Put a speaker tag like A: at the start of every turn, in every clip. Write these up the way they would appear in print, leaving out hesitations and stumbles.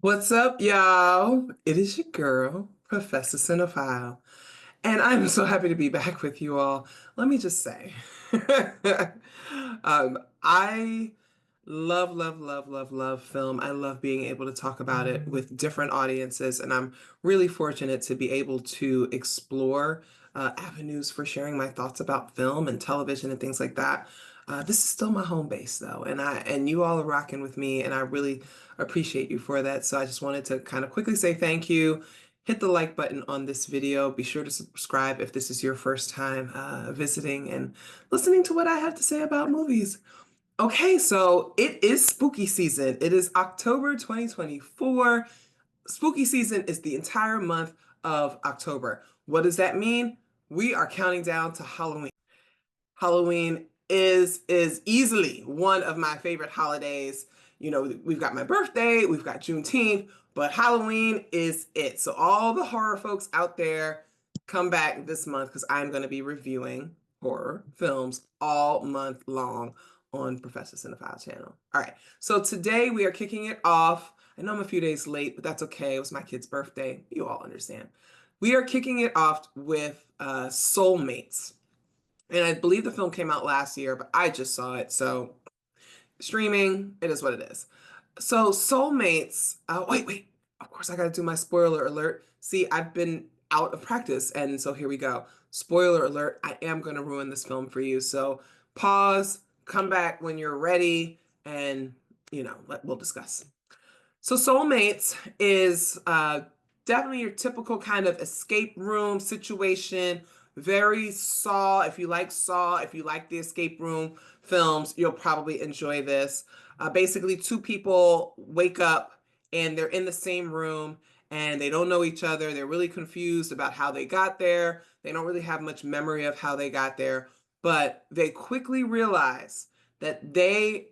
A: What's up, y'all? It is your girl, Professor Cinephile, and I'm so happy to be back with you all. Let me just say, I love, love, love, love, love film. I love being able to talk about it with different audiences, and I'm really fortunate to be able to explore avenues for sharing my thoughts about film and television and things like that. This is still my home base though, and you all are rocking with me, and I really appreciate you for that. So I just wanted to kind of quickly say thank you. Hit the like button on this video. Be sure to subscribe if this is your first time visiting and listening to what I have to say about movies. Okay, so it is spooky season. It is October 2024. Spooky season is the entire month of October. What does that mean? We are counting down to Halloween. Halloween is easily one of my favorite holidays. You know, we've got my birthday, we've got Juneteenth, but Halloween is it. So all the horror folks out there, come back this month because I'm going to be reviewing horror films all month long on Professor Cinephile channel. All right, so today we are kicking it off. I know I'm a few days late, but that's okay. It was my kid's birthday. You all understand. We are kicking it off with Soulmates. And I believe the film came out last year, but I just saw it. So streaming, it is what it is. So Soulmates, wait. Of course, I got to do my spoiler alert. See, I've been out of practice. And so here we go. Spoiler alert, I am going to ruin this film for you. So pause, come back when you're ready, and, we'll discuss. So Soulmates is definitely your typical kind of escape room situation. Very Saw. If you like Saw, if you like the escape room films, you'll probably enjoy this. Basically, two people wake up and they're in the same room and they don't know each other. They're really confused about how they got there. They don't really have much memory of how they got there, but they quickly realize that they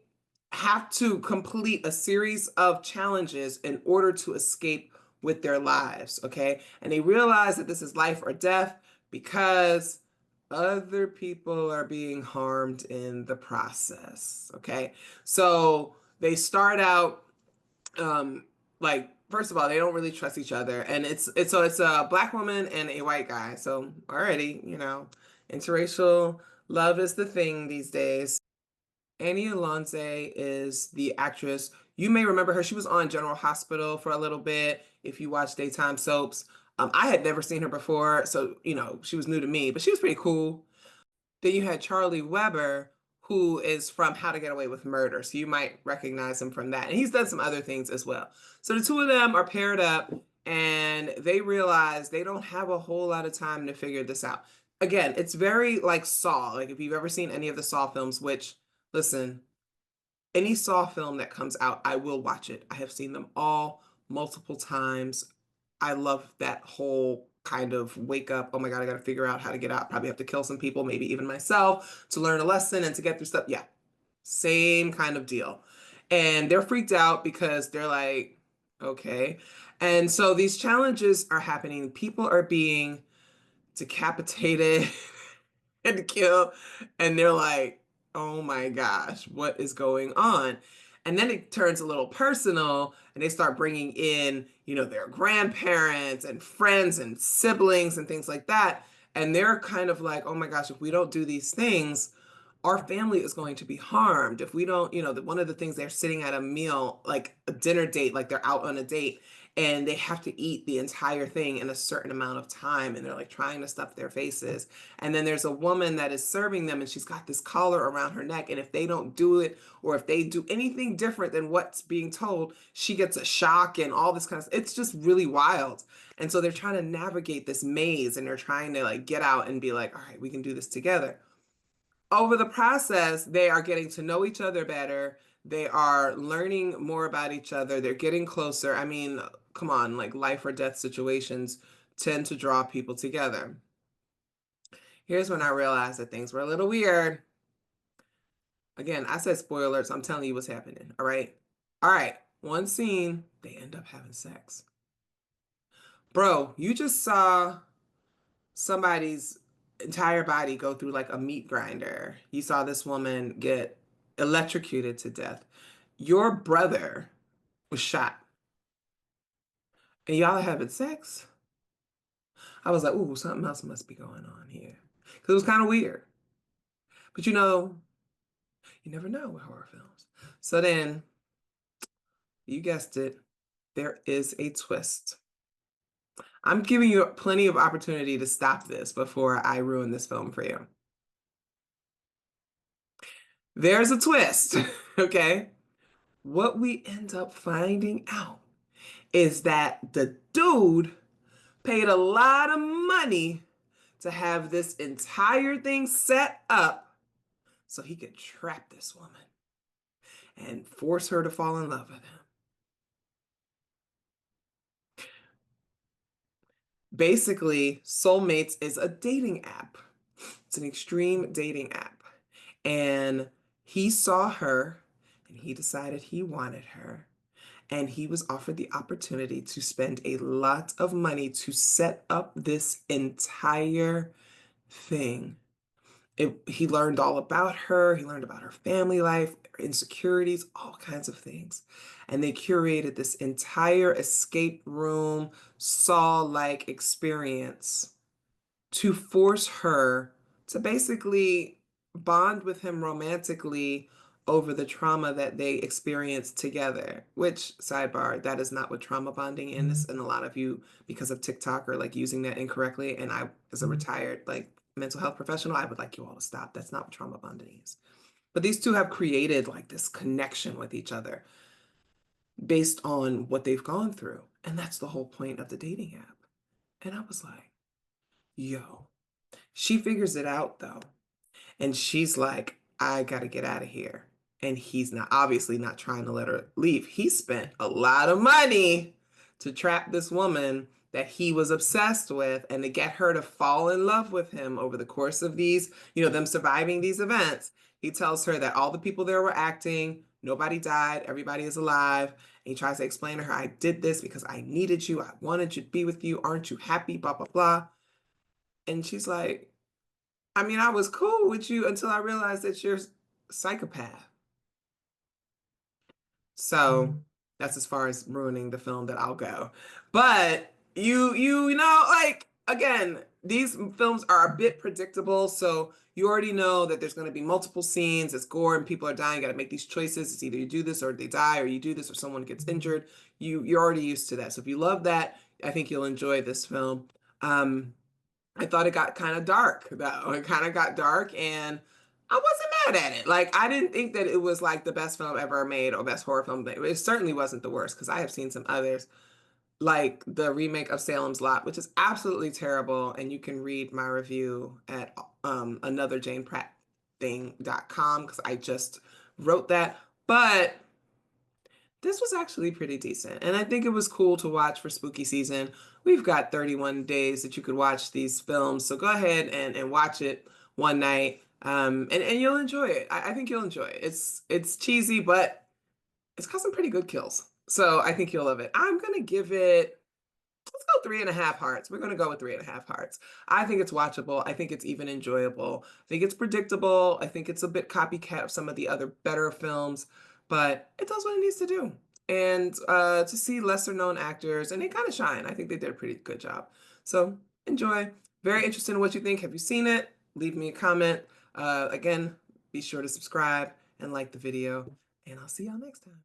A: have to complete a series of challenges in order to escape with their lives, okay? And they realize that this is life or death because other people are being harmed in the process, okay? So they start out like first of all, they don't really trust each other, and it's a black woman and a white guy. So already, interracial love is the thing these days. Ilonzeh is the actress. You may remember her. She was on General Hospital for a little bit if you watch daytime soaps. I had never seen her before, so she was new to me, but she was pretty cool. Then you had Charlie Weber, who is from How to Get Away with Murder, so you might recognize him from that. And he's done some other things as well. So the two of them are paired up, and they realize they don't have a whole lot of time to figure this out. Again, it's very like Saw. Like if you've ever seen any of the Saw films, which listen, any Saw film that comes out, I will watch it. I have seen them all multiple times. I love that whole kind of wake up, oh my God, I got to figure out how to get out. Probably have to kill some people, maybe even myself, to learn a lesson and to get through stuff. Yeah, same kind of deal. And they're freaked out because they're like, okay. And so these challenges are happening. People are being decapitated and killed. And they're like, oh my gosh, what is going on? And then it turns a little personal and they start bringing in, their grandparents and friends and siblings and things like that. And they're kind of like, oh my gosh, if we don't do these things, our family is going to be harmed. If we don't, one of the things they're sitting at a meal, like a dinner date, like they're out on a date and they have to eat the entire thing in a certain amount of time and they're like trying to stuff their faces. And then there's a woman that is serving them and she's got this collar around her neck. And if they don't do it or if they do anything different than what's being told, she gets a shock and all this kind of stuff. It's just really wild. And so they're trying to navigate this maze and they're trying to like get out and be like, all right, we can do this together. Over the process, they are getting to know each other better. They are learning more about each other. They're getting closer. I mean, come on, like life or death situations tend to draw people together. Here's when I realized that things were a little weird. Again, I said spoilers. I'm telling you what's happening. All right. All right. One scene, they end up having sex. Bro, you just saw somebody's entire body go through like a meat grinder. You saw this woman get electrocuted to death. Your brother was shot. and y'all are having sex, I was like, ooh, something else must be going on here. Because it was kind of weird. But you never know with horror films. So then, you guessed it, there is a twist. I'm giving you plenty of opportunity to stop this before I ruin this film for you. There's a twist, okay? What we end up finding out is that the dude paid a lot of money to have this entire thing set up so he could trap this woman and force her to fall in love with him. Basically, Soulmates is a dating app. It's an extreme dating app. And he saw her and he decided he wanted her. And he was offered the opportunity to spend a lot of money to set up this entire thing. He learned all about her. He learned about her family life, her insecurities, all kinds of things. And they curated this entire escape room, Saw-like experience to force her to basically bond with him romantically over the trauma that they experienced together. Which, sidebar, that is not what trauma bonding is. And a lot of you, because of TikTok, are like using that incorrectly. And I, as a retired like mental health professional, I would like you all to stop. That's not what trauma bonding is. But these two have created like this connection with each other based on what they've gone through. And that's the whole point of the dating app. And I was like, yo, she figures it out though. And she's like, I gotta get out of here. And he's not obviously not trying to let her leave. He spent a lot of money to trap this woman that he was obsessed with and to get her to fall in love with him over the course of these, them surviving these events. He tells her that all the people there were acting, nobody died, everybody is alive. And he tries to explain to her, I did this because I needed you. I wanted to be with you. Aren't you happy? Blah, blah, blah. And she's like, I mean, I was cool with you until I realized that you're a psychopath. So that's as far as ruining the film that I'll go. But like again, these films are a bit predictable, so you already know that there's going to be multiple scenes, it's gore and people are dying, you got to make these choices. It's either you do this or they die, or you do this or someone gets injured. You're already used to that. So if you love that, I think you'll enjoy this film. Um, I thought it got kind of dark though. It kind of got dark and I wasn't mad at it. Like I didn't think that it was like the best film ever made or best horror film. It certainly wasn't the worst because I have seen some others like the remake of Salem's Lot, which is absolutely terrible. And you can read my review at anotherjaneprattthing.com because I just wrote that. But this was actually pretty decent. And I think it was cool to watch for spooky season. We've got 31 days that you could watch these films. So go ahead and watch it one night. And you'll enjoy it. I think you'll enjoy it. It's cheesy, but it's got some pretty good kills. So I think you'll love it. I'm gonna give it, let's go 3.5 hearts. We're going to go with 3.5 hearts. I think it's watchable. I think it's even enjoyable. I think it's predictable. I think it's a bit copycat of some of the other better films, but it does what it needs to do. And to see lesser known actors, and they kind of shine. I think they did a pretty good job. So enjoy. Very interested in what you think. Have you seen it? Leave me a comment. Again, be sure to subscribe and like the video, and I'll see y'all next time.